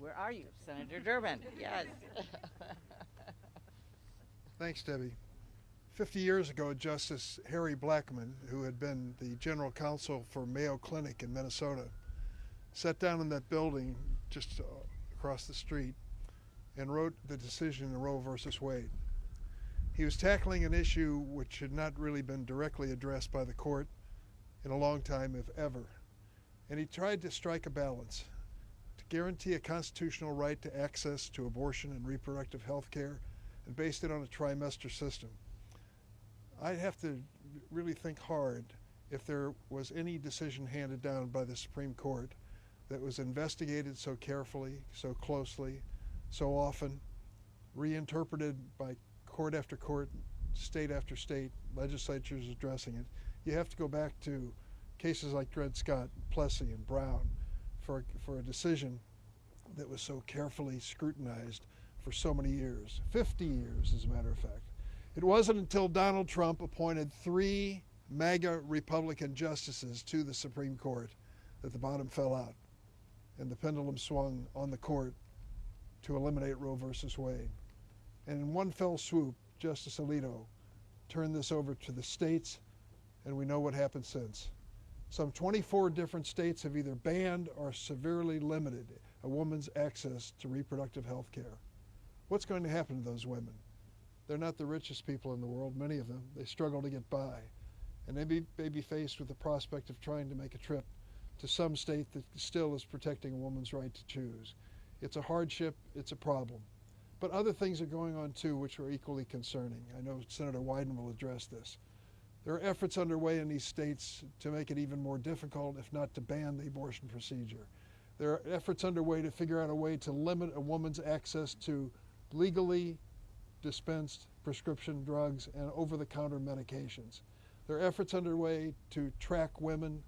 Where are you, Senator Durbin? Yes. Thanks, Debbie. 50 years ago, Justice Harry Blackmun, who had been the general counsel for Mayo Clinic in Minnesota, sat down in that building just across the street and wrote the decision in Roe versus Wade. He was tackling an issue which had not really been directly addressed by the court in a long time, if ever. And he tried to strike a balance to guarantee a constitutional right to access to abortion and reproductive health care, and based it on a trimester system. I'd have to really think hard if there was any decision handed down by the Supreme Court that was investigated so carefully, so closely, so often, reinterpreted by court after court, state after state, legislatures addressing it. You have to go back to cases like Dred Scott, Plessy, and Brown for a decision that was so carefully scrutinized for so many years, 50 years as a matter of fact. It wasn't until Donald Trump appointed 3 MAGA Republican justices to the Supreme Court that the bottom fell out and the pendulum swung on the court to eliminate Roe versus Wade. And in one fell swoop, Justice Alito turned this over to the states, and we know what happened since. Some 24 different states have either banned or severely limited a woman's access to reproductive health care. What's going to happen to those women? They're not the richest people in the world, many of them. They struggle to get by. And they may be faced with the prospect of trying to make a trip to some state that still is protecting a woman's right to choose. It's a hardship, it's a problem. But other things are going on too, which are equally concerning. I know Senator Wyden will address this. There are efforts underway in these states to make it even more difficult, if not to ban the abortion procedure. There are efforts underway to figure out a way to limit a woman's access to legally dispensed prescription drugs and over-the-counter medications. There are efforts underway to track women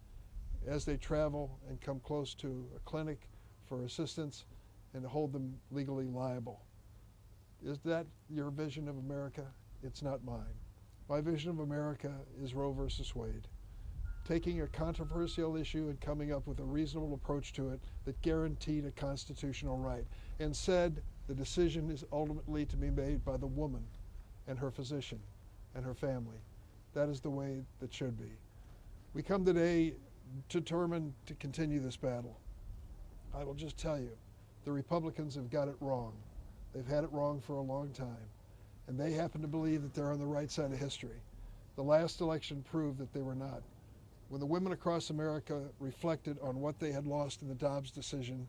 as they travel and come close to a clinic for assistance and to hold them legally liable. Is that your vision of America? It's not mine. My vision of America is Roe versus Wade. Taking a controversial issue and coming up with a reasonable approach to it that guaranteed a constitutional right and said the decision is ultimately to be made by the woman and her physician and her family. That is the way that should be. We come today determined to continue this battle. I will just tell you, the Republicans have got it wrong. They've had it wrong for a long time, and they happen to believe that they're on the right side of history. The last election proved that they were not. When the women across America reflected on what they had lost in the Dobbs decision,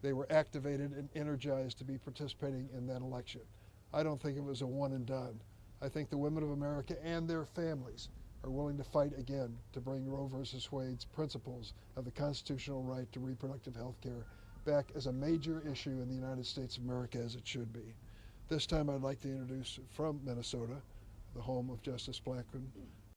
they were activated and energized to be participating in that election. I don't think it was a one and done. I think the women of America and their families are willing to fight again to bring Roe versus Wade's principles of the constitutional right to reproductive health care back as a major issue in the United States of America, as it should be. This time I'd like to introduce from Minnesota, the home of Justice Blackmun,